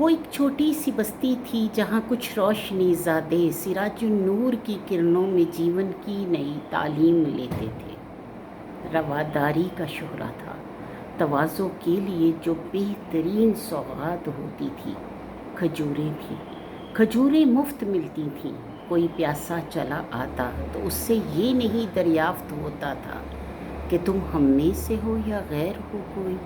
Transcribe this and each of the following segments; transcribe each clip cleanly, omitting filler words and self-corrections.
وہ ایک چھوٹی سی بستی تھی جہاں کچھ روشنی زادے سراج النور کی کرنوں میں جیون کی نئی تعلیم لیتے تھے۔ رواداری کا شعلہ تھا۔ تواضع کے لیے جو بہترین سوغات ہوتی تھی کھجوریں تھیں۔ کھجوریں مفت ملتی تھیں۔ کوئی پیاسا چلا آتا تو اس سے یہ نہیں دریافت ہوتا تھا کہ تم ہم میں سے ہو یا غیر ہو کوئی۔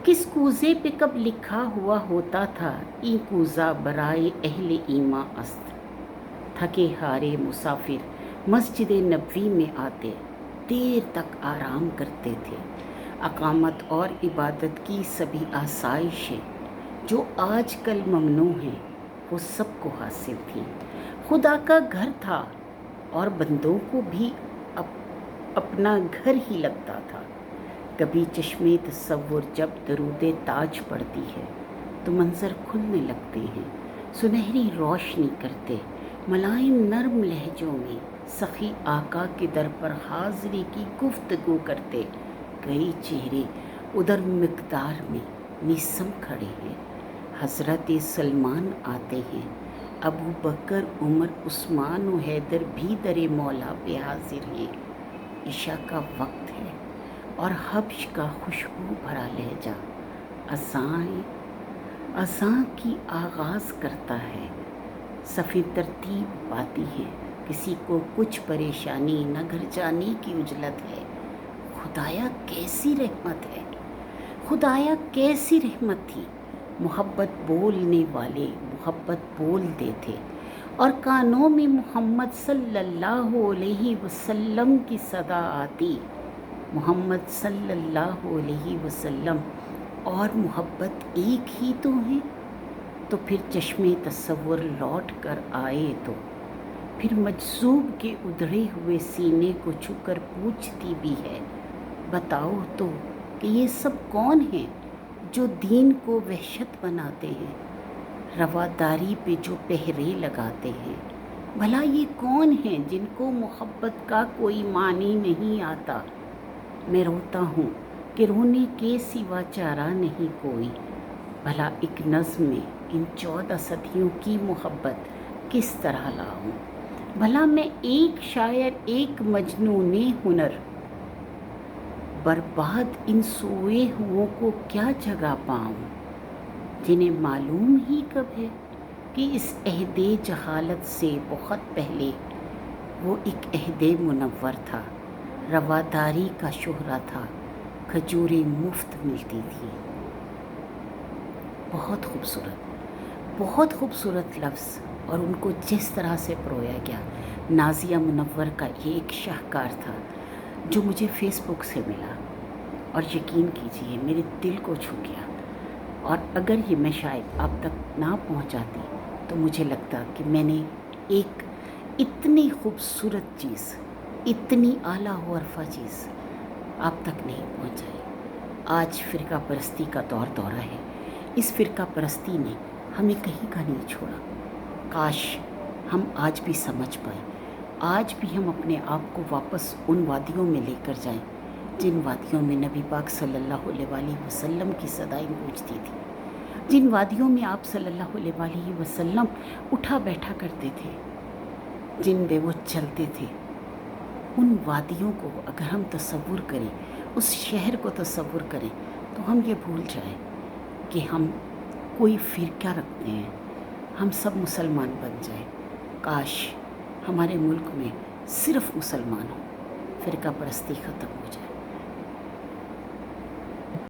کس کوزے پہ کب لکھا ہوا ہوتا تھا این کوزہ برائے اہل ایماں است۔ تھکے ہارے مسافر مسجد نبوی میں آتے دیر تک آرام کرتے تھے۔ اقامت اور عبادت کی سبھی آسائشیں جو آج کل ممنوع ہیں وہ سب کو حاصل تھیں۔ خدا کا گھر تھا اور بندوں کو بھی اپنا گھر ہی لگتا تھا۔ کبھی چشمے تصور جب درود تاج پڑتی ہے تو منظر کھلنے لگتے ہیں۔ سنہری روشنی کرتے ملائم نرم لہجوں میں سخی آقا کے در پر حاضری کی گفتگو کرتے کئی چہرے ادھر مقدار میں میسم کھڑے ہیں۔ حضرت سلمان آتے ہیں، ابو بکر عمر عثمان و حیدر بھی در مولا پہ حاضر ہیں۔ عشاء کا وقت ہے اور حبش کا خوشبو بھرا لہجہ اذان کی آغاز کرتا ہے۔ صفیں ترتیب پاتی ہے، کسی کو کچھ پریشانی نہ گھر جانے کی عجلت ہے۔ خدایا کیسی رحمت ہے، خدایا کیسی رحمت تھی۔ محبت بولنے والے محبت بولتے تھے اور کانوں میں محمد صلی اللہ علیہ وسلم کی صدا آتی۔ محمد صلی اللہ علیہ وسلم اور محبت ایک ہی تو ہیں۔ تو پھر چشمے تصور لوٹ کر آئے تو پھر مجذوب کے ادھڑے ہوئے سینے کو چھو کر پوچھتی بھی ہے، بتاؤ تو کہ یہ سب کون ہیں جو دین کو وحشت بناتے ہیں، رواداری پہ جو پہرے لگاتے ہیں؟ بھلا یہ کون ہیں جن کو محبت کا کوئی معنی نہیں آتا؟ میں روتا ہوں کہ رونے کے سوا چارہ نہیں کوئی۔ بھلا ایک نظم میں ان 14 صدیوں کی محبت کس طرح لاؤں؟ بھلا میں ایک شاعر ایک مجنون ہنر برباد ان سوئے ہوں کو کیا جگہ پاؤں، جنہیں معلوم ہی کب ہے کہ اس عہد جہالت سے بہت پہلے وہ ایک عہد منور تھا۔ رواداری کا شہرہ تھا، کھجوریں مفت ملتی تھیں۔ بہت خوبصورت لفظ، اور ان کو جس طرح سے پرویا گیا۔ نازیہ منور کا ایک شاہکار تھا جو مجھے فیس بک سے ملا اور یقین کیجئے میرے دل کو چھو گیا، اور اگر یہ میں شاید آپ تک نہ پہنچاتی تو مجھے لگتا کہ میں نے ایک اتنی خوبصورت چیز، اتنی اعلیٰ و عرفہ چیز آپ تک نہیں پہنچائی۔ آج فرقہ پرستی کا دورہ ہے۔ اس فرقہ پرستی نے ہمیں کہیں کا نہیں چھوڑا۔ کاش ہم آج بھی سمجھ پائیں، آج بھی ہم اپنے آپ کو واپس ان وادیوں میں لے کر جائیں جن وادیوں میں نبی پاک صلی اللہ علیہ وآلہ وسلم کی صدائیں گونجتی تھی، جن وادیوں میں آپ صلی اللہ علیہ وآلہ وسلم اٹھا بیٹھا کرتے تھے، جن میں وہ چلتے تھے۔ ان وادیوں کو اگر ہم تصور کریں، اس شہر کو تصور کریں، تو ہم یہ بھول جائیں کہ ہم کوئی فرقہ رکھتے ہیں، ہم سب مسلمان بن جائیں۔ کاش ہمارے ملک میں صرف مسلمان ہوں، فرقہ پرستی ختم ہو جائے۔